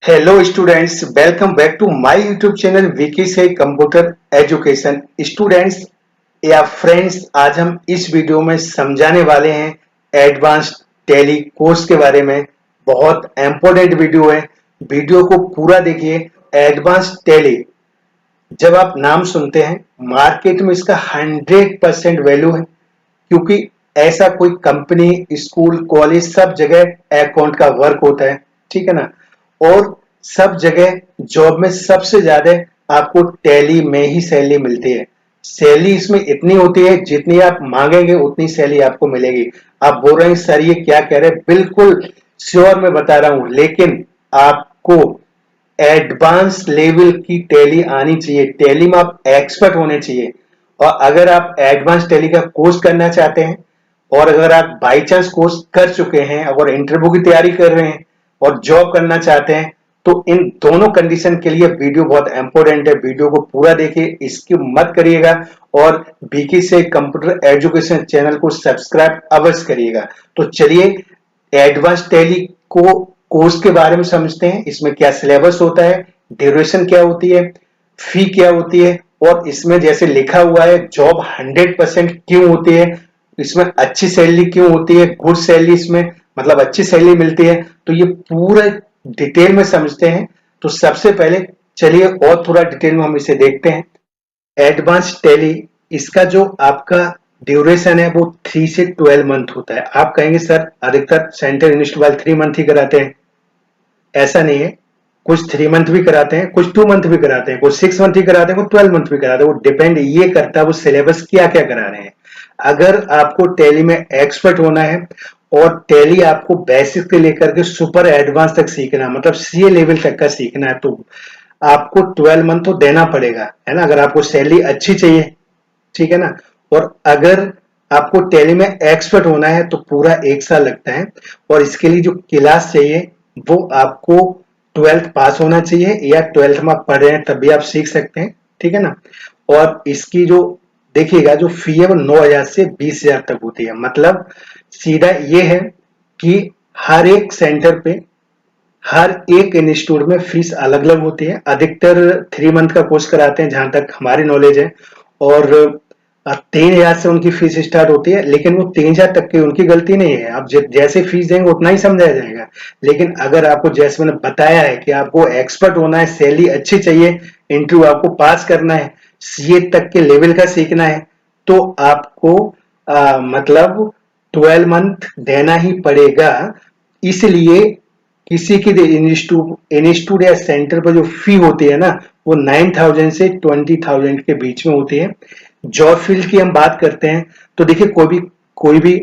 Hello students, welcome back to my YouTube channel Vicky से computer education. Students या friends, आज हम इस वीडियो में समझाने वाले हैं एडवांस टैली कोर्स के बारे में। बहुत इंपॉर्टेंट वीडियो है, वीडियो को पूरा देखिए। एडवांस टैली जब आप नाम सुनते हैं, मार्केट में इसका 100% वैल्यू है, क्योंकि ऐसा कोई कंपनी, स्कूल, कॉलेज सब जगह अकाउंट का वर्क होता है, ठीक है ना। और सब जगह जॉब में सबसे ज्यादा आपको टैली में ही सैलरी मिलती है। सैलरी इसमें इतनी होती है जितनी आप मांगेंगे उतनी सैलरी आपको मिलेगी। आप बोल रहे हैं सर ये क्या कह रहे हैं, बिल्कुल श्योर मैं बता रहा हूं, लेकिन आपको एडवांस लेवल की टैली आनी चाहिए। टैली में आप एक्सपर्ट होने चाहिए। और अगर आप एडवांस टैली का कोर्स करना चाहते हैं और अगर आप बाई चांस कोर्स कर चुके हैं, अगर इंटरव्यू की तैयारी कर रहे हैं और जॉब करना चाहते हैं, तो इन दोनों कंडीशन के लिए वीडियो बहुत इंपॉर्टेंट है। वीडियो को पूरा देखिए, इसकी मत करिएगा और बीके से कंप्यूटर एजुकेशन चैनल को सब्सक्राइब अवश्य करिएगा। तो चलिए एडवांस टैली को कोर्स के बारे में समझते हैं। इसमें क्या सिलेबस होता है, ड्यूरेशन क्या होती है, फी क्या होती है, और इसमें जैसे लिखा हुआ है जॉब 100% क्यों होती है, इसमें अच्छी सैलरी क्यों होती है, गुड सैलरी इसमें मतलब अच्छी सैलरी मिलती है। तो ये पूरा डिटेल में समझते हैं। तो सबसे पहले चलिए और थोड़ा डिटेल में हम इसे देखते हैं। एडवांस टैली, इसका जो आपका ड्यूरेशन है वो 3 से 12 मंथ होता है। आप कहेंगे सर अधिकतर सेंट्रल इंस्टीट्यूट वाले 3 मंथ ही कराते हैं। ऐसा नहीं है, कुछ 3 मंथ भी कराते हैं, कुछ 2 मंथ भी कराते हैं, कुछ 6 मंथ ही कराते हैं, कुछ 12 मंथ भी कराते हैं। वो डिपेंड ये करता है वो सिलेबस क्या क्या करा रहे हैं। अगर आपको टैली में एक्सपर्ट होना है और टैली आपको बेसिक से लेकर के सुपर एडवांस तक सीखना है, मतलब सीए लेवल तक का सीखना है, तो आपको 12 मंथ तो देना पड़ेगा, है ना। अगर आपको सैलरी अच्छी चाहिए, ठीक है ना। और अगर आपको टैली में एक्सपर्ट होना है तो पूरा 1 साल लगता है। और इसके लिए जो क्लास चाहिए वो आपको 12th पास होना चाहिए, या 12th में आप पढ़ रहे हैं तब भी आप सीख सकते हैं, ठीक है ना। और इसकी जो देखिएगा जो फी है वो 9,000 से 20,000 तक होती है। मतलब सीधा ये है कि हर एक सेंटर पे, हर एक इंस्टीट्यूट में फीस अलग अलग होती है। अधिकतर 3 मंथ का कोर्स कराते हैं जहां तक हमारी नॉलेज है, और 3,000 से उनकी फीस स्टार्ट होती है। लेकिन वो 3,000 तक की उनकी गलती नहीं है, आप जैसे फीस देंगे उतना ही समझाया जाएगा। लेकिन अगर आपको जैसे मैंने बताया है कि आपको एक्सपर्ट होना है, सैलरी अच्छी चाहिए, इंटरव्यू आपको पास करना है, सीए तक के लेवल का सीखना है, तो आपको मतलब 12 मंथ देना ही पड़ेगा। इसलिए किसी की इंस्टीट्यूट या सेंटर पर जो फी होती है ना, वो 9,000 से 20,000 के बीच में होती है। जॉब फील्ड की हम बात करते हैं तो देखिए कोई भी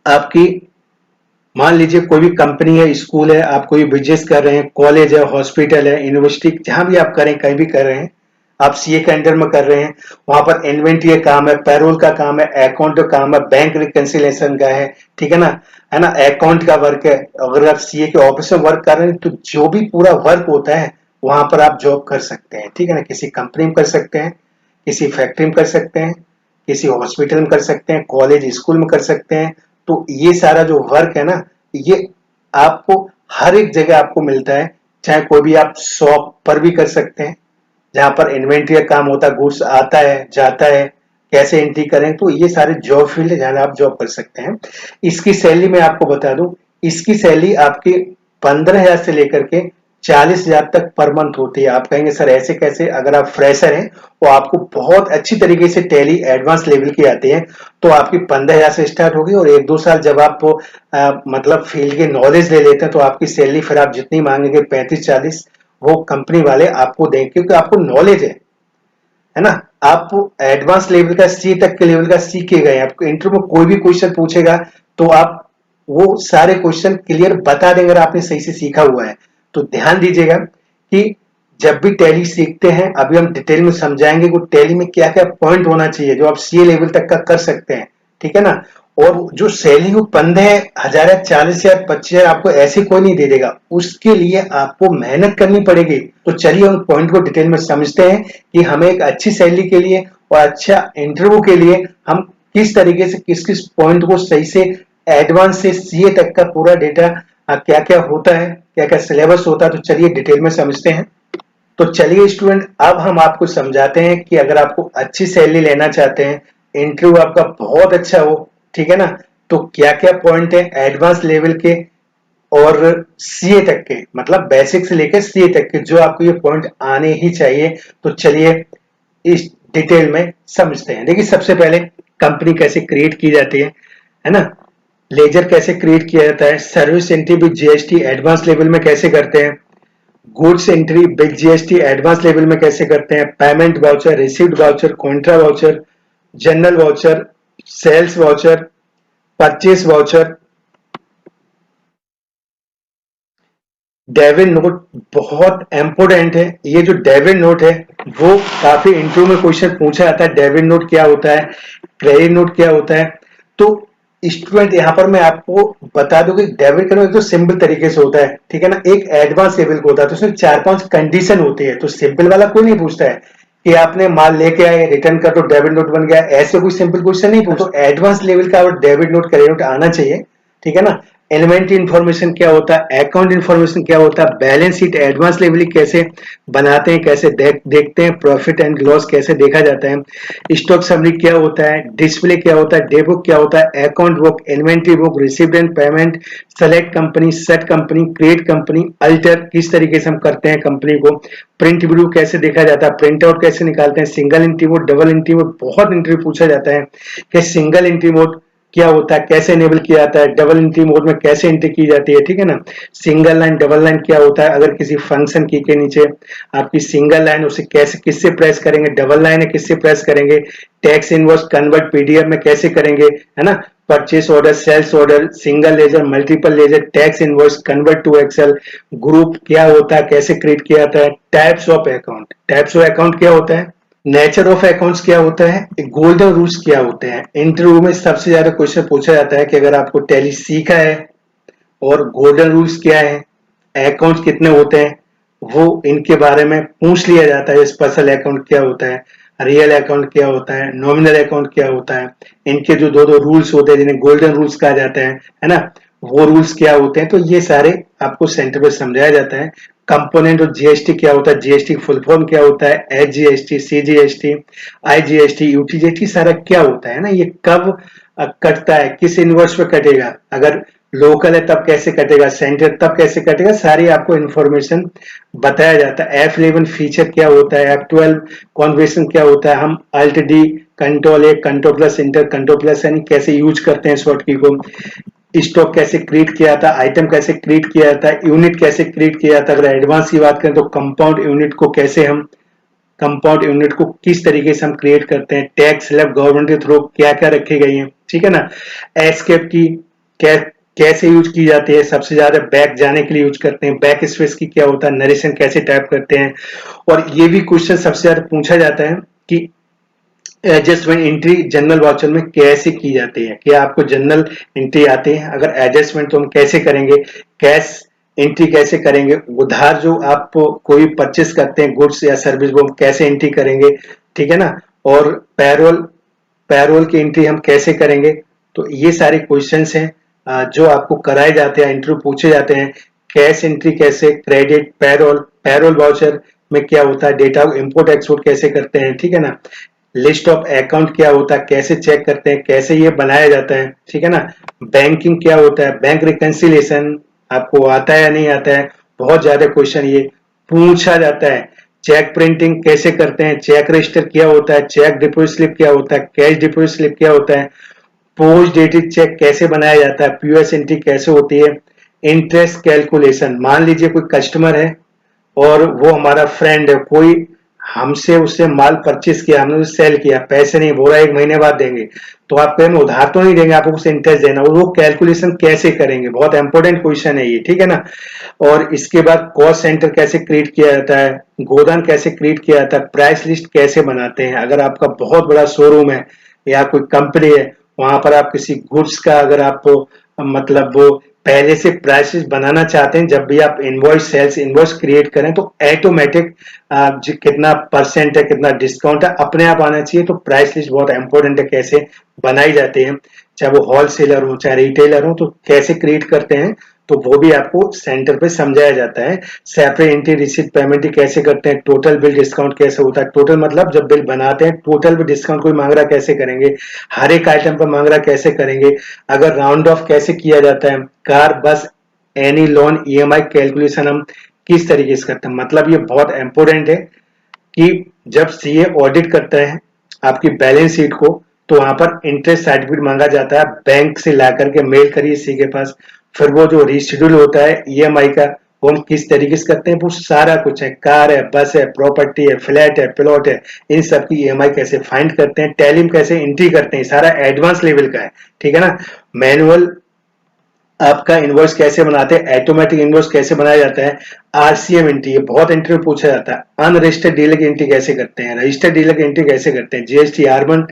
आपकी, मान लीजिए कोई भी कंपनी है, स्कूल है, आप कोई बिजनेस कर रहे हैं, कॉलेज है, हॉस्पिटल है, यूनिवर्सिटी, जहां भी आप करें, कहीं भी कर रहे हैं, आप सीए के अंडर में कर रहे हैं, वहां पर इन्वेंट्री का काम है, पैरोल का काम है, अकाउंट का काम है, बैंक रिकंसिलेशन का ठीक है ना, अकाउंट का वर्क है। अगर आप सीए के ऑफिस में वर्क कर रहे हैं तो जो भी पूरा वर्क होता है वहां पर आप जॉब कर सकते हैं, ठीक है ना। किसी कंपनी में कर सकते हैं, किसी फैक्ट्री में कर सकते हैं, किसी हॉस्पिटल में कर सकते हैं, कॉलेज स्कूल में कर सकते हैं। तो ये सारा जो वर्क है ना, ये आपको हर एक जगह आपको मिलता है। चाहे कोई भी आप शॉप पर भी कर सकते हैं, जहां पर इन्वेंट्री का काम होता है, गुड्स आता है जाता है, कैसे एंट्री करें, तो ये सारे जॉब फील्ड है जहां आप जॉब कर सकते हैं। इसकी सैलरी मैं आपको बता दूं, इसकी सैलरी आपकी 15,000 से लेकर के 40,000 तक पर मंथ होती है। आप कहेंगे सर ऐसे कैसे, अगर आप फ्रेशर हैं तो आपको बहुत अच्छी तरीके से टैली एडवांस लेवल की आती है, तो आपकी 15,000 से स्टार्ट होगी। और 1-2 साल जब आप मतलब फील्ड की नॉलेज ले लेते हैं तो आपकी सैलरी फिर आप जितनी मांगेंगे 35-40 वो कंपनी वाले आपको देंगे, क्योंकि आपको नॉलेज है ना। आप एडवांस लेवल का, सी तक के लेवल का सीख के गए। आपको इंटरव्यू में कोई भी क्वेश्चन पूछेगा तो आप वो सारे क्वेश्चन क्लियर बता देंगे अगर आपने सही से सीखा हुआ है। तो ध्यान दीजिएगा कि जब भी टैली सीखते हैं, अभी हम डिटेल में समझाएंगे कि टैली में क्या क्या पॉइंट होना चाहिए जो आप सीए लेवल तक का कर सकते हैं, ठीक है ना। और जो सैलरी वो 15,000 या 40,000 25,000 आपको ऐसे कोई नहीं दे देगा, उसके लिए आपको मेहनत करनी पड़ेगी। तो चलिए उन पॉइंट को डिटेल में समझते हैं कि हमें एक अच्छी सैलरी के लिए और अच्छा इंटरव्यू के लिए हम किस तरीके से किस किस पॉइंट को सही से एडवांस से सीए तक का पूरा डेटा क्या क्या होता है, क्या क्या सिलेबस होता है, तो चलिए डिटेल में समझते हैं। तो चलिए स्टूडेंट, अब हम आपको समझाते हैं कि अगर आपको अच्छी सैलरी लेना चाहते हैं, इंटरव्यू आपका बहुत अच्छा हो, ठीक है ना, तो क्या क्या पॉइंट है एडवांस लेवल के और सीए तक के, मतलब बेसिक से लेकर सीए तक के, जो आपको ये पॉइंट आने ही चाहिए। तो चलिए इस डिटेल में समझते हैं। देखिए, सबसे पहले कंपनी कैसे क्रिएट की जाती है ना, लेजर कैसे क्रिएट किया जाता है, service entry with GST advance level में कैसे करते हैं, goods entry big GST advance level में कैसे करते हैं, payment voucher, received voucher, contra voucher, journal voucher, sales voucher, purchase voucher, डेविड नोट बहुत इंपोर्टेंट है। ये जो डेविड नोट है वो काफी इंटरव्यू में क्वेश्चन पूछा जाता है। डेविड नोट क्या होता है, क्रेडिट नोट क्या होता है। तो स्टूडेंट यहाँ पर मैं आपको बता दूं कि डेबिट का नोट तो सिंपल तरीके से होता है, ठीक है ना, एक एडवांस लेवल का होता है, तो उसमें 4-5 कंडीशन होती है। तो सिंपल वाला कोई नहीं पूछता है कि आपने माल लेके आए, रिटर्न कर तो डेबिट नोट बन गया, ऐसे कोई सिंपल क्वेश्चन नहीं पूछता। तो एडवांस लेवल का और डेबिट नोट, क्रेडिट नोट आना चाहिए, ठीक है ना। एलिमेंट्री इन्फॉर्मेशन क्या होता है, अकाउंट इन्फॉर्मेशन क्या होता है, बैलेंस शीट एडवांस लेवल कैसे बनाते हैं, कैसे देखते हैं, प्रॉफिट एंड लॉस कैसे देखा जाता है, स्टॉक समरी क्या होता है, डिस्प्ले क्या होता है, डे बुक क्या होता है, account book, inventory book, received and payment, select company, set company, create company, alter किस तरीके से हम करते हैं कंपनी को, प्रिंट व्यू कैसे देखा जाता है, प्रिंट आउट कैसे निकालते हैं, single entry mode, double entry mode, बहुत इंटरव्यू पूछा जाता है कि सिंगल एंट्री मोड क्या होता है, कैसे एनेबल किया जाता है, डबल एंट्री मोड में कैसे एंट्री की जाती है, ठीक है ना। सिंगल लाइन डबल लाइन क्या होता है, अगर किसी फंक्शन की के नीचे आपकी सिंगल लाइन, उसे कैसे किससे प्रेस करेंगे, डबल लाइन है किससे प्रेस करेंगे, टैक्स इनवॉइस कन्वर्ट पीडीएफ में कैसे करेंगे, है ना, purchase order, sales order, single ledger, multiple ledger, tax invoice convert to Excel, group क्या होता है, कैसे क्रिएट किया जाता है, types of account, types of account क्या होता है, नेचर ऑफ अकाउंट्स क्या होता है, गोल्डन रूल्स क्या होते हैं। इंटरव्यू में सबसे ज्यादा क्वेश्चन पूछा जाता है कि अगर आपको टैली सीखा है और गोल्डन रूल्स क्या है, अकाउंट्स कितने होते हैं, वो इनके बारे में पूछ लिया जाता है। स्पेशल अकाउंट क्या होता है, रियल अकाउंट क्या होता है, नॉमिनल अकाउंट क्या होता है, इनके जो दो दो रूल्स होते हैं जिन्हें गोल्डन रूल्स कहा जाता है ना, वो रूल्स क्या होते हैं। तो ये सारे आपको सेंटर पे समझाया जाता है। कंपोनेंट और जीएसटी क्या होता है, जीएसटी फुल फॉर्म क्या होता है, एचजीएसटी, सीजीएसटी, आईजीएसटी, यूटीजीएसटी, सारा क्या होता है ना, ये कब कटता है, किस इनवर्स पे कटेगा, अगर लोकल है तब कैसे कटेगा, सेंटर तब कैसे कटेगा, सारी आपको इन्फॉर्मेशन बताया जाता है। F11 फीचर क्या होता है, F12 कॉन्वेशन क्या होता है, हम alt D, control A, control plus enter, control plus यानी कैसे यूज करते हैं शॉर्ट की को, स्टॉक कैसे क्रिएट किया जाता है, आइटम कैसे क्रिएट किया जाता है, यूनिट कैसे क्रिएट किया जाता है। अगर एडवांस की बात करें तो कंपाउंड यूनिट को कैसे हम, कंपाउंड यूनिट को किस तरीके से हम क्रिएट करते हैं, टैक्स स्लैब गवर्नमेंट के थ्रू क्या क्या रखी गई है, ठीक है ना। एस्केप की कैसे यूज की जाती है, सबसे ज्यादा बैक जाने के लिए यूज करते हैं, बैक स्पेस की क्या होता है, नरेशन कैसे टाइप करते हैं। और ये भी क्वेश्चन सबसे ज्यादा पूछा जाता है कि एडजस्टमेंट एंट्री जनरल वाउचर में कैसे की जाती है, क्या आपको जनरल एंट्री आती है, अगर एडजस्टमेंट तो हम कैसे करेंगे, कैश एंट्री कैसे करेंगे, उधार जो आप कोई परचेस करते हैं गुड्स या सर्विस वो कैसे एंट्री करेंगे, ठीक है ना। और पैरोल, पैरोल की एंट्री हम कैसे करेंगे। तो ये सारे क्वेश्चंस हैं जो आपको कराए जाते हैं, इंटरव्यू पूछे जाते हैं। कैश एंट्री कैसे, क्रेडिट, पैरोल, पैरोल वाउचर में क्या होता है, डेटा इंपोर्ट एक्सपोर्ट कैसे करते हैं, ठीक है ना। लिस्ट ऑफ अकाउंट क्या होता है, कैसे चेक करते हैं, कैसे ये बनाया जाता है, ठीक है ना। बैंकिंग क्या होता है, बैंक रिकंसिलिएशन आपको आता है या नहीं आता है, बहुत ज्यादा क्वेश्चन ये पूछा जाता है। चेक प्रिंटिंग कैसे करते हैं, चेक रजिस्टर क्या होता है, चेक डिपॉजिट स्लिप क्या होता है, कैश डिपॉजिट स्लिप क्या होता है, पोस्ट डेटेड चेक कैसे बनाया जाता है, पीओएस एंट्री कैसे होती है, इंटरेस्ट कैलकुलेशन, मान लीजिए कोई कस्टमर है और वो हमारा फ्रेंड है, कोई हमसे उससे माल परचेस किया, हमने उसे सेल किया, पैसे नहीं, बोला 1 महीने बाद देंगे, तो आप कहेंगे उधार तो नहीं देंगे, आपको कुछ इंटरेस्ट देना, और वो कैलकुलेशन कैसे करेंगे, बहुत इंपॉर्टेंट क्वेश्चन है ये, ठीक है ना। और इसके बाद कॉस्ट सेंटर कैसे क्रिएट किया जाता है, गोदान कैसे क्रिएट किया जाता है, प्राइस लिस्ट कैसे बनाते हैं, अगर आपका बहुत बड़ा शोरूम है या कोई कंपनी है, वहां पर आप किसी गुड्स का अगर आप मतलब वो पहले से प्राइसेस बनाना चाहते हैं, जब भी आप इनवॉइस सेल्स इनवॉइस क्रिएट करें तो ऑटोमेटिक कितना परसेंट है, कितना डिस्काउंट है, अपने आप आना चाहिए। तो प्राइस लिस्ट बहुत इंपॉर्टेंट है, कैसे बनाई जाती है, चाहे वो होलसेलर हो चाहे रिटेलर हो, तो कैसे क्रिएट करते हैं, तो वो भी आपको सेंटर पे समझाया जाता है। सेपरेट एंट्री रिसीट पेमेंट कैसे करते हैं, टोटल बिल डिस्काउंट कैसे होता है, टोटल मतलब जब बिल बनाते हैं टोटल बिल डिस्काउंट कोई मांग रहा कैसे करेंगे, हर एक आइटम पर मांग रहा कैसे करेंगे, अगर राउंड ऑफ कैसे किया जाता है, car bus any loan EMI calculation हम किस तरीके से करते हैं। मतलब ये बहुत इंपॉर्टेंट है कि जब सीए ऑडिट करता है आपकी बैलेंस शीट को, तो वहां पर इंटरेस्ट सर्टिफिकेट मांगा जाता है, बैंक से ला करके मेल करिए सी के पास। फिर वो जो रिशेड्यूल होता है ईएमआई का, वो हम किस तरीके से करते हैं, वो सारा कुछ है, कार है, बस है, प्रॉपर्टी है, फ्लैट है, प्लॉट है, इन सब की ईएमआई कैसे फाइंड करते हैं, टैली में कैसे एंट्री करते हैं, सारा एडवांस लेवल का है। ठीक है ना। मैनुअल आपका इनवॉइस कैसे बनाते हैं, ऑटोमेटिक इनवॉइस कैसे बनाया जाता है, आरसीएम एंट्री, ये बहुत इंटरव्यू पूछा जाता है। अनरजिस्टर्ड डीलर की एंट्री कैसे करते हैं, रजिस्टर्ड डीलर की एंट्री कैसे करते हैं, जीएसटी R1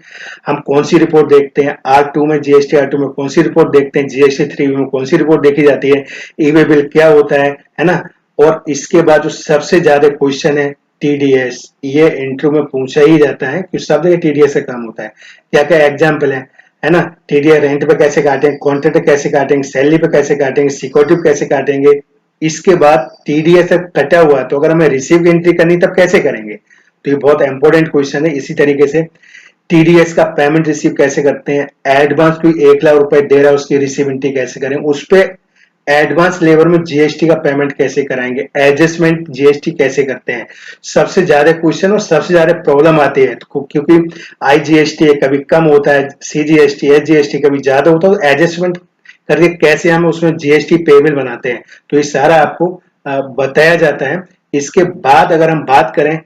हम कौन सी रिपोर्ट देखते हैं, R2 में जीएसटी R2 में कौन सी रिपोर्ट देखते हैं, जीएसटी 3 में कौन सी रिपोर्ट देखी जाती है, ई वे बिल क्या होता है ना। और इसके बाद जो सबसे ज्यादा क्वेश्चन है टीडीएस, ये इंटरव्यू में पूछा ही जाता है कि सब जगह टीडीएस का काम होता है। क्या क्या एग्जाम्पल है ना। टीडीएस रेंट पे कैसे काटेंगे, कॉन्ट्रैक्ट पे कैसे काटेंगे, सैलरी पे कैसे काटेंगे, सिक्योरिटी पे कैसे काटेंगे। इसके बाद टीडीएस कटा हुआ है तो अगर हमें रिसीव की एंट्री करनी तब कैसे करेंगे। तो ये बहुत इंपॉर्टेंट क्वेश्चन है। इसी तरीके से टीडीएस का पेमेंट रिसीव कैसे करते हैं, एडवांस कोई 1 लाख रुपए दे रहा है उसकी रिसीव एंट्री कैसे करें, उस पे एडवांस लेबर में जीएसटी का पेमेंट कैसे कराएंगे, एडजस्टमेंट जीएसटी कैसे करते हैं। सबसे ज्यादा क्वेश्चन और सबसे ज्यादा प्रॉब्लम आती है क्योंकि आईजीएसटी है कभी कम होता है, सीजीएसटी एसजीएसटी कभी ज्यादा होता है, तो एडजस्टमेंट करके कैसे हम उसमें जीएसटी पेबल बनाते हैं, तो ये सारा आपको बताया जाता है। इसके बाद अगर हम बात करें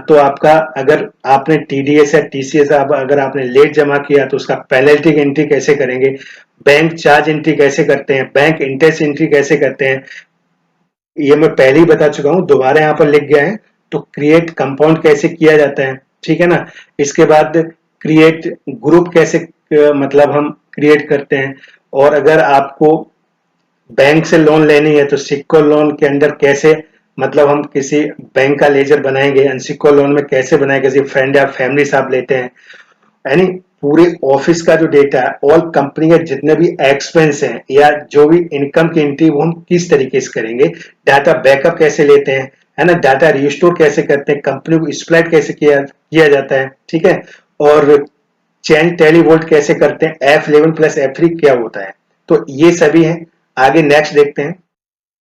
तो आपका अगर आपने टीडीएस या टीसीएस अगर आपने लेट जमा किया तो उसका पेनल्टी की एंट्री कैसे करेंगे, बैंक चार्ज एंट्री कैसे करते हैं, बैंक इंटरेस्ट एंट्री कैसे करते हैं, ये मैं पहले ही बता चुका हूं, दोबारा यहाँ पर लिख गया है। तो क्रिएट कंपाउंड कैसे किया जाता है, ठीक है ना। इसके बाद क्रिएट ग्रुप कैसे मतलब हम क्रिएट करते हैं। और अगर आपको बैंक से लोन लेनी है तो सिक्योर लोन के अंदर कैसे मतलब हम किसी बैंक का लेजर बनाएंगे, अनसिक्योर लोन में कैसे बनाएंगे, किसी फ्रेंड या फैमिली से आप लेते हैं, यानी पूरे ऑफिस का जो डेटा है, ऑल कंपनी के जितने भी एक्सपेंस हैं या जो भी इनकम की एंट्री वो हम किस तरीके से करेंगे, डाटा बैकअप कैसे लेते हैं, है ना, डाटा रिस्टोर कैसे करते हैं, कंपनी को स्प्लिट कैसे किया जाता है, ठीक है। और चेंज टेली वोल्ट कैसे करते हैं, F11 प्लस F3 क्या होता है, तो ये सभी है। आगे नेक्स्ट देखते हैं।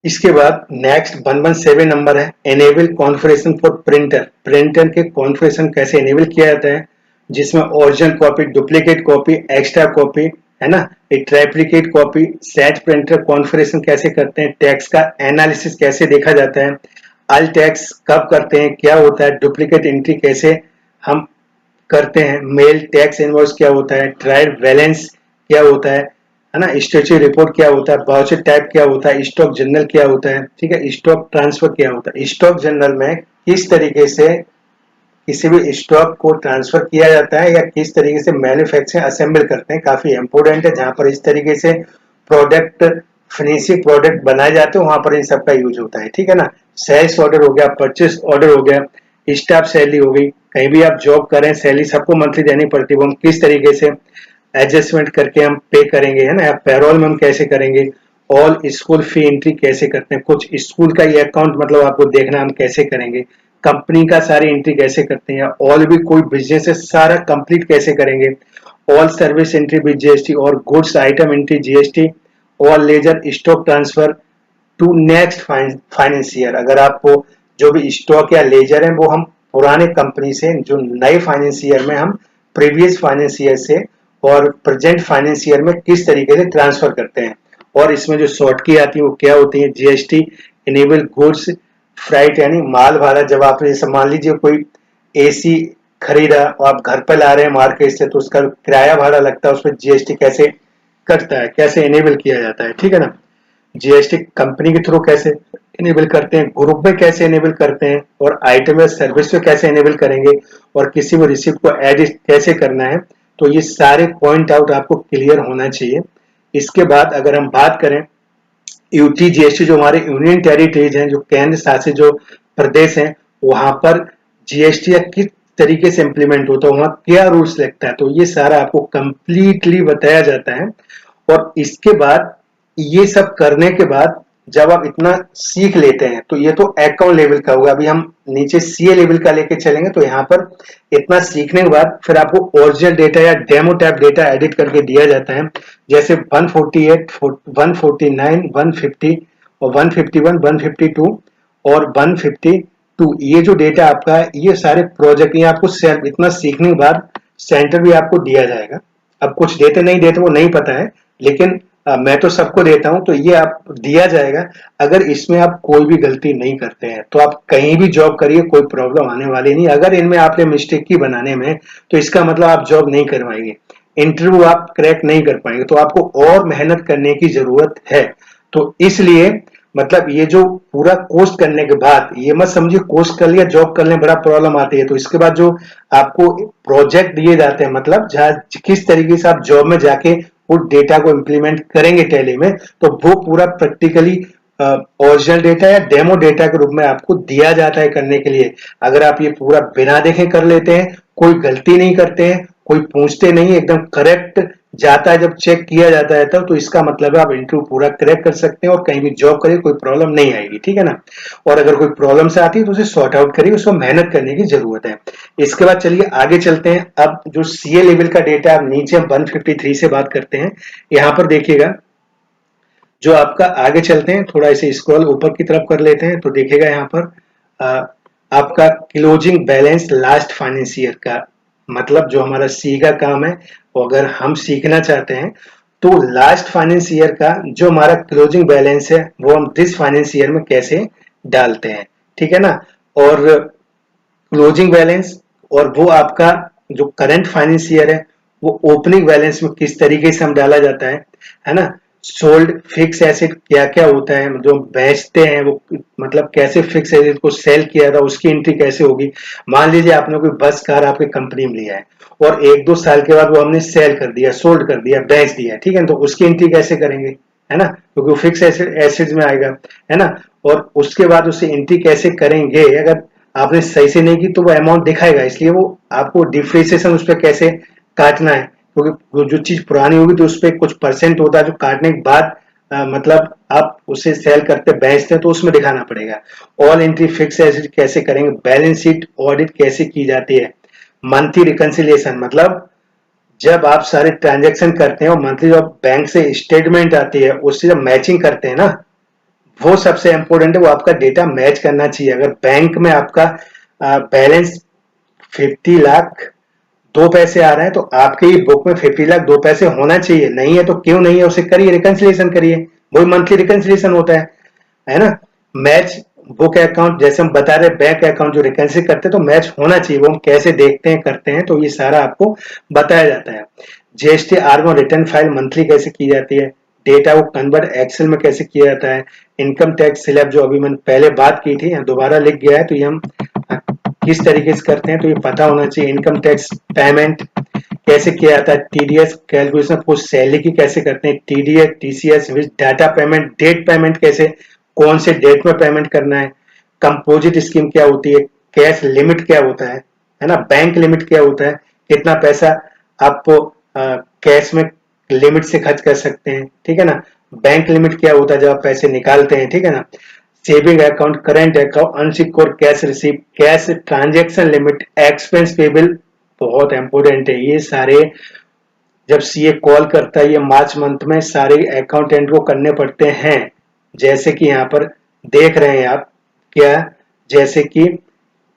इसके बाद नेक्स्ट 117 नंबर है enable configuration for printer, printer के कॉन्फ़िगरेशन कैसे एनेबल किया जाता है, जिसमें original copy, duplicate copy, extra copy, है ना, एक triplicate copy, set printer configuration कैसे करते हैं, टैक्स का एनालिसिस कैसे देखा जाता है, अल टैक्स कब करते हैं, क्या होता है, डुप्लीकेट एंट्री कैसे हम करते हैं, मेल टैक्स इनवॉइस क्या होता है, ट्रायल बैलेंस क्या होता है ना, स्टेचुरी रिपोर्ट क्या होता है, बाउचर टाइप क्या होता है, स्टॉक जनरल क्या होता है, ठीक है, स्टॉक ट्रांसफर क्या होता है, स्टॉक जनरल में किस तरीके से किसी भी स्टॉक को ट्रांसफर किया जाता है या किस तरीके से मैन्युफैक्चरिंग असेंबल करते हैं, काफी इंपोर्टेंट है। जहां पर इस तरीके से प्रोडक्ट फिनिशिंग प्रोडक्ट बनाए जाते हैं वहां पर इन सब का यूज होता है, ठीक है ना। सेल्स ऑर्डर हो गया, परचेस ऑर्डर हो गया, स्टाफ सैलरी हो गई, कहीं भी आप जॉब करें सैलरी सबको मंथली देनी पड़ती है, वो हम किस तरीके से एडजस्टमेंट करके हम पे करेंगे, है ना, पेरोल में हम कैसे करेंगे, ऑल स्कूल फी एंट्री कैसे करते हैं, कुछ स्कूल का ये अकाउंट मतलब आपको देखना हम कैसे करेंगे, कंपनी का सारी एंट्री कैसे करते हैं, ऑल भी कोई बिजनेस है सारा कंप्लीट कैसे करेंगे, all service entry with GST और goods item entry GST, all ledger stock transfer to next finance year. अगर आपको जो भी स्टॉक या लेजर है वो हम पुराने कंपनी से जो नए फाइनेंस ईयर में हम प्रीवियस फाइनेंस ईयर से और प्रेजेंट फाइनेंस ईयर में किस तरीके से ट्रांसफर करते हैं। और इसमें जो शॉर्ट की आती है वो क्या होती है, जीएसटी इनेबल गुड्स फ्राइट, यानी माल भाड़ा। जब आप जैसे मान लीजिए कोई एसी खरीदा और आप घर पर ला रहे हैं मार्केट से, तो उसका किराया भाड़ा लगता है, उस पर जीएसटी कैसे कटता है, कैसे इनेबल किया जाता है, ठीक है ना। जीएसटी कंपनी के थ्रू कैसे इनेबल करते हैं, ग्रुप में कैसे इनेबल करते हैं, और आइटम या सर्विस में कैसे इनेबल करेंगे, और किसी भी रिसिप्ट को ऐड कैसे करना है। तो ये सारे पॉइंट आउट आपको क्लियर होना चाहिए। इसके बाद अगर हम बात करें यूटी जीएसटी, जो हमारे यूनियन टेरिटरीज हैं, जो केंद्र शासित जो प्रदेश हैं, वहां पर जीएसटी या किस तरीके से इंप्लीमेंट होता है, वहां क्या रूल्स लगता है, तो ये सारा आपको कंप्लीटली बताया जाता है। और इसके बाद ये सब करने के बाद जब आप इतना सीख लेते हैं तो ये तो अकाउंट लेवल का होगा। अभी हम नीचे सीए लेवल का लेके चलेंगे, तो यहाँ पर इतना सीखने के बाद फिर आपको ओरिजिनल डेटा या डेमो टाइप डेटा एडिट करके दिया जाता है, जैसे 148, 149, 150 और 151, 152 और 152। ये जो डेटा आपका है, ये सारे प्रोजेक्ट, ये आपको इतना सीखने के बाद सेंटर भी आपको दिया जाएगा। अब कुछ देते नहीं देते वो नहीं पता है, लेकिन मैं तो सबको देता हूं, तो ये आप दिया जाएगा। अगर इसमें आप कोई भी गलती नहीं करते हैं तो आप कहीं भी जॉब करिए, कोई प्रॉब्लम आने वाली नहीं। अगर इनमें आपने मिस्टेक की बनाने में, तो इसका मतलब आप जॉब नहीं कर पाएंगे, इंटरव्यू आप क्रैक नहीं कर पाएंगे, तो आपको और मेहनत करने की जरूरत है। तो इसलिए मतलब ये जो पूरा कोर्स करने के बाद, ये मत समझिए कोर्स कर लिया जॉब करने बड़ा प्रॉब्लम आती है, तो इसके बाद जो आपको प्रोजेक्ट दिए जाते हैं, मतलब जहाँ किस तरीके से आप जॉब में जाके वो डेटा को इम्प्लीमेंट करेंगे टैली में, तो वो पूरा प्रैक्टिकली ओरिजिनल डेटा या डेमो डेटा के रूप में आपको दिया जाता है करने के लिए। अगर आप ये पूरा बिना देखे कर लेते हैं, कोई गलती नहीं करते हैं, कोई पूछते नहीं, एकदम करेक्ट जाता है, जब चेक किया जाता है तब, तो इसका मतलब है आप इंटरव्यू पूरा क्रैक कर सकते हैं और कहीं भी जॉब करिए कोई प्रॉब्लम नहीं आएगी, ठीक है ना। और अगर कोई प्रॉब्लम से आती है तो उसे सॉर्ट आउट करिए, उसको मेहनत करने की जरूरत है। इसके बाद चलिए आगे चलते हैं। अब जो सीए लेवल का डेटा, अब नीचे हम 153 से बात करते हैं। यहाँ पर देखिएगा, जो आपका आगे चलते हैं, थोड़ा इसे स्क्रॉल ऊपर की तरफ कर लेते हैं, तो देखिएगा यहाँ पर आपका closing balance last finance year का, मतलब जो हमारा सी का काम है, वो अगर हम सीखना चाहते हैं तो लास्ट फाइनेंस ईयर का जो हमारा क्लोजिंग बैलेंस है वो हम दिस फाइनेंस ईयर में कैसे डालते हैं, ठीक है ना। और क्लोजिंग बैलेंस और वो आपका जो करंट फाइनेंस ईयर है वो ओपनिंग बैलेंस में किस तरीके से हम डाला जाता है ना। सोल्ड फिक्स एसेट क्या क्या होता है, जो बेचते हैं वो मतलब कैसे फिक्स एसेट को सेल किया था, उसकी एंट्री कैसे होगी। मान लीजिए आपने कोई बस कार आपकी कंपनी में लिया है और 1-2 साल के बाद वो हमने सेल कर दिया, सोल्ड कर दिया, बेच दिया, ठीक है, तो उसकी एंट्री कैसे करेंगे, है ना, क्योंकि वो फिक्स एसेट में आएगा, है ना। और उसके बाद उसे एंट्री कैसे करेंगे, अगर आपने सही से नहीं की तो वो अमाउंट दिखाएगा, इसलिए वो आपको डिफ्रेसिएशन उस पर कैसे काटना है, क्योंकि जो चीज पुरानी होगी तो उस पर कुछ परसेंट होता है जो काटने के बाद मतलब आप उसे सेल करते बेचते हैं तो उसमें दिखाना पड़ेगा। ऑल एंट्री फिक्स एसेट कैसे करेंगे, बैलेंस शीट ऑडिट कैसे की जाती है, मंथली रिकंसिलिएशन, मतलब जब आप सारे ट्रांजेक्शन करते हैं और मंथली जब बैंक से स्टेटमेंट आती है उससे जब मैचिंग करते हैं ना, वो सबसे इंपॉर्टेंट है, वो आपका डेटा मैच करना चाहिए। अगर बैंक में आपका बैलेंस 50 लाख 2 पैसे आ रहे हैं तो आपके ही बुक में 50 लाख 2 पैसे होना चाहिए, नहीं है तो क्यों नहीं है, उसे करिए, रिकंसिलिएशन करिए, वही मंथली रिकंसिलिएशन होता है ना। मैच बुक अकाउंट, जैसे हम बता रहे बैंक अकाउंट जो रिकंसिल करते हैं तो मैच होना चाहिए, वो हम कैसे देखते हैं करते हैं, तो ये सारा आपको बताया जाता है। GST R1 return file monthly कैसे की जाती है, डेटा को कन्वर्ट एक्सेल में कैसे किया जाता है, इनकम टैक्स स्लैब जो अभी मैंने पहले बात की थी, दोबारा लिख गया है, तो ये हम किस तरीके से करते हैं तो ये पता होना चाहिए। इनकम टैक्स पेमेंट कैसे किया जाता है, टीडीएस कैलकुलेशन पोस्ट सैलरी की कैसे करते हैं, TDS TCS with data payment, date payment कैसे, कौन से डेट में पेमेंट करना है, कंपोजिट स्कीम क्या होती है, कैश लिमिट क्या होता है ना, बैंक लिमिट क्या होता है, कितना पैसा आप कैश में लिमिट से खर्च कर सकते हैं, ठीक है ना। बैंक लिमिट क्या होता है जब आप पैसे निकालते हैं, ठीक है ना। Saving account, current account, unsecured cash receive, cash transaction limit, expense payable, बहुत इंपोर्टेंट है ये सारे। जब सीए कॉल करता है ये मार्च मंथ में सारे अकाउंटेंट को करने पड़ते हैं, जैसे कि यहाँ पर देख रहे हैं आप क्या, जैसे कि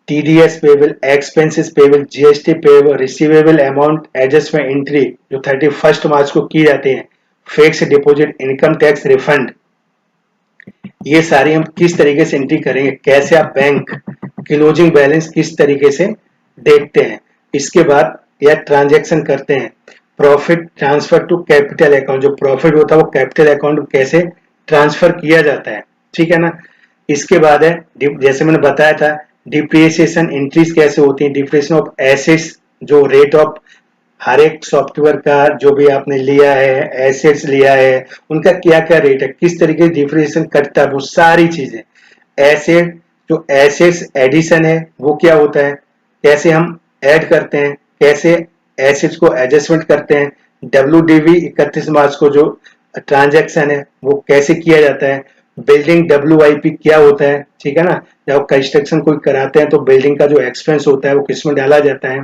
TDS payable, expenses payable, GST payable, receivable amount adjustment entry जो 31 मार्च को की जाती है, fix deposit, income tax refund, ये सारी हम किस तरीके से एंट्री करेंगे, कैसे आप बैंक क्लोजिंग बैलेंस किस तरीके से देखते हैं। इसके बाद या ट्रांजैक्शन करते हैं, profit transfer to capital account, जो प्रॉफिट होता है वो कैपिटल अकाउंट में कैसे ट्रांसफर किया जाता है, ठीक है ना। इसके बाद है जैसे मैंने बताया था डिप्रिसिएशन एंट्रीज कैसे होती है, डिप्रिसिएशन ऑफ एसेट्स, जो रेट ऑफ हर एक सॉफ्टवेयर का जो भी आपने लिया है, एसेट्स लिया है, उनका क्या क्या रेट है, किस तरीके से डिप्रिसिएशन कटता है, वो सारी चीजें। एसेट जो एसेट्स एडिशन है वो क्या होता है, कैसे हम ऐड करते हैं, कैसे एसेट्स को एडजस्टमेंट करते हैं। WDV 31 मार्च को जो ट्रांजैक्शन है वो कैसे किया जाता है, बिल्डिंग WIP क्या होता है, ठीक है ना। जब कंस्ट्रक्शन कोई कराते हैं तो बिल्डिंग का जो एक्सपेंस होता है वो किस में डाला जाता है,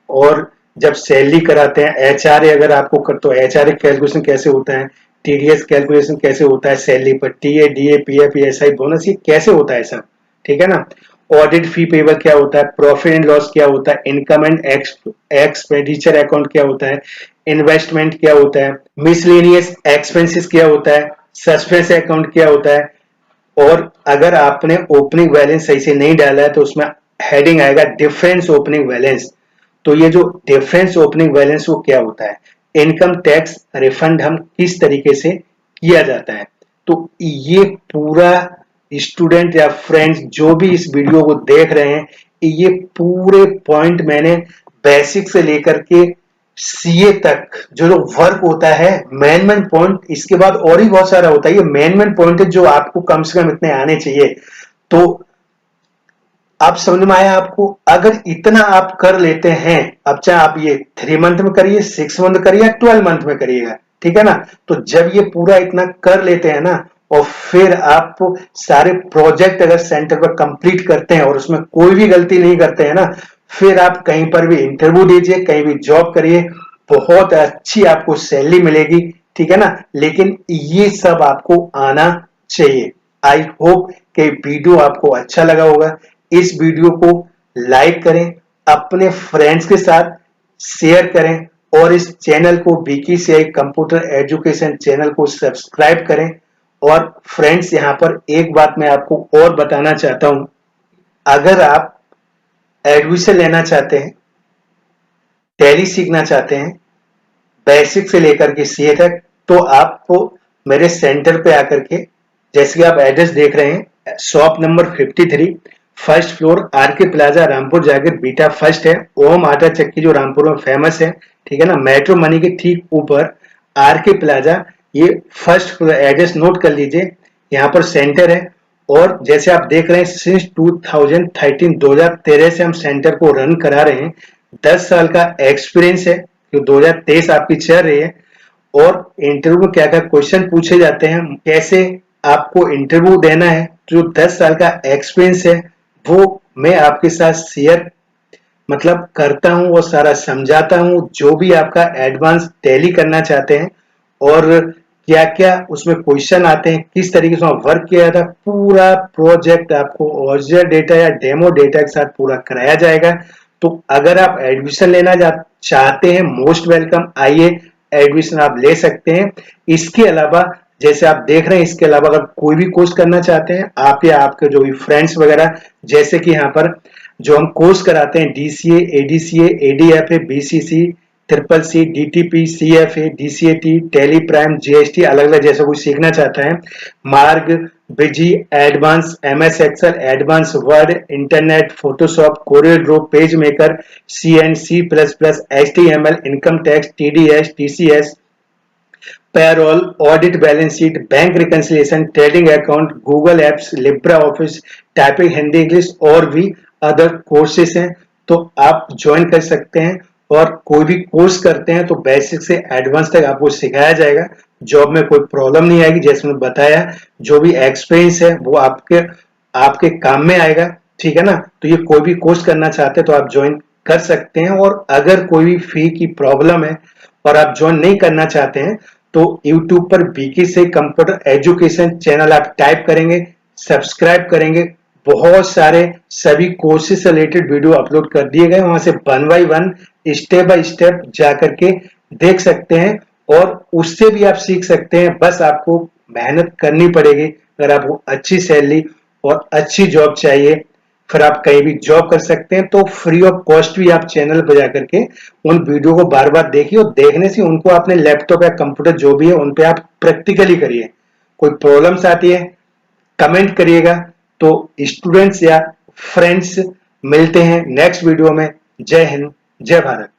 और जब सैलरी कराते हैं HRA अगर आपको कर तो HRA कैलकुलेशन कैसे होता है, TDS कैलकुलेशन कैसे होता है सैलरी पर, TA DA PF ESI bonus ये कैसे होता है सब, ठीक है ना। ऑडिट फी पेबल क्या होता है, प्रॉफिट एंड लॉस क्या होता है, इनकम एंड एक्सपेंडिचर अकाउंट क्या होता है, इन्वेस्टमेंट क्या होता है, मिसलेनियस एक्सपेंसेस क्या होता है, सस्पेंस अकाउंट क्या होता है, और अगर आपने ओपनिंग बैलेंस सही से नहीं डाला है तो उसमें हेडिंग आएगा डिफरेंस ओपनिंग बैलेंस। तो ये जो डिफरेंस ओपनिंग बैलेंस वो क्या होता है, इनकम टैक्स रिफंड हम किस तरीके से किया जाता है। तो ये पूरा स्टूडेंट या फ्रेंड्स जो भी इस वीडियो को देख रहे हैं, ये पूरे पॉइंट मैंने बेसिक से लेकर के सीए तक जो वर्क होता है मेन पॉइंट, इसके बाद और ही बहुत सारा होता है, ये मेन पॉइंट है जो आपको कम से कम इतने आने चाहिए। तो आप समझ में आया आपको, अगर इतना आप कर लेते हैं, अब चाहे आप ये 3 मंथ में करिए, 6 मंथ करिए, 12 मंथ में करिएगा, ठीक है ना। तो जब ये पूरा इतना कर लेते हैं ना, और फिर आप सारे प्रोजेक्ट अगर सेंटर पर कंप्लीट करते हैं और उसमें कोई भी गलती नहीं करते हैं ना, फिर आप कहीं पर भी इंटरव्यू दीजिए, कहीं भी जॉब करिए, बहुत अच्छी आपको सैलरी मिलेगी, ठीक है ना। लेकिन ये सब आपको आना चाहिए। आई होप कि वीडियो आपको अच्छा लगा होगा। इस वीडियो को लाइक करें, अपने फ्रेंड्स के साथ शेयर करें, और इस चैनल को BKCI कंप्यूटर एजुकेशन चैनल को सब्सक्राइब करें। और फ्रेंड्स यहाँ पर एक बात मैं आपको और बताना चाहता हूं, अगर आप एडमिशन लेना चाहते हैं, टैली सीखना चाहते हैं बेसिक से लेकर के सीए तक, तो आपको मेरे सेंटर पे आकर के, जैसे कि आप एड्रेस देख रहे हैं, shop number 53, first floor, RK plaza, Rampur Jagir, beta first है, ओम आटा चक्की जो रामपुर में फेमस है, ठीक है ना। मेट्रो मनी के ठीक ऊपर RK प्लाजा, ये फर्स्ट फ्लोर, एड्रेस नोट कर लीजिए, यहाँ पर सेंटर है। और जैसे आप देख रहे हैं सिंस 2013 से हम सेंटर को रन करा रहे हैं, 10 साल का एक्सपीरियंस है, जो 2023 आपकी चल रही है। और इंटरव्यू में क्या क्या क्वेश्चन पूछे जाते हैं, कैसे आपको इंटरव्यू देना है, जो 10 साल का एक्सपीरियंस है वो मैं आपके साथ शेयर मतलब करता हूं और सारा समझाता हूं। जो भी आपका एडवांस टैली करना चाहते हैं और क्या क्या उसमें क्वेश्चन आते हैं, किस तरीके से वर्क किया जाता है, पूरा प्रोजेक्ट आपको ओरिजिनल डेटा या डेमो डेटा के साथ पूरा कराया जाएगा। तो अगर आप एडमिशन लेना चाहते हैं, मोस्ट वेलकम, आइए एडमिशन आप ले सकते हैं। इसके अलावा जैसे आप देख रहे हैं, इसके अलावा अगर कोई भी कोर्स करना चाहते हैं आप या आपके जो भी फ्रेंड्स वगैरह, जैसे कि यहाँ पर जो हम कोर्स कराते हैं DCA, ADCA, ADFA, BCC, CCC, DTP, CFA, DCAT, tally prime, GST, अलग अलग जैसा कोई सीखना चाहता है, Marg, busy, advance, MS Excel, advance Word, internet, Photoshop, Corel draw, page maker, C++, HTML, income tax, TDS, TCS, payroll, audit, balance sheet, bank reconciliation, trading account, Google apps, libre office, typing, Hindi, English, और भी other courses हैं। तो आप join कर सकते हैं, और कोई भी कोर्स करते हैं तो बेसिक से एडवांस तक आपको सिखाया जाएगा। जॉब में कोई प्रॉब्लम नहीं आएगी, जैसे मैंने बताया, जो भी एक्सपीरियंस है वो आपके आपके काम में आएगा, ठीक है ना। तो ये कोई भी कोर्स करना चाहते हैं तो आप ज्वाइन कर सकते हैं। और अगर कोई भी फी की प्रॉब्लम है और आप ज्वाइन नहीं करना चाहते हैं तो YouTube पर BKCI कंप्यूटर एजुकेशन चैनल आप टाइप करेंगे, सब्सक्राइब करेंगे, बहुत सारे सभी कोर्सेज से रिलेटेड वीडियो अपलोड कर दिए गए, वहां से 1 बाय 1 स्टेप बाय स्टेप जाकर के देख सकते हैं, और उससे भी आप सीख सकते हैं। बस आपको मेहनत करनी पड़ेगी। अगर आपको अच्छी सैलरी और अच्छी जॉब चाहिए, फिर आप कहीं भी जॉब कर सकते हैं, तो फ्री ऑफ कॉस्ट भी आप चैनल पर जाकर के उन वीडियो को बार बार देखिए, और देखने से उनको अपने लैपटॉप या कंप्यूटर जो भी है उन पे आप प्रैक्टिकली करिए। कोई प्रॉब्लम्स आती है कमेंट करिएगा। तो स्टूडेंट्स या फ्रेंड्स, मिलते हैं नेक्स्ट वीडियो में। जय हिंद, जय भारत।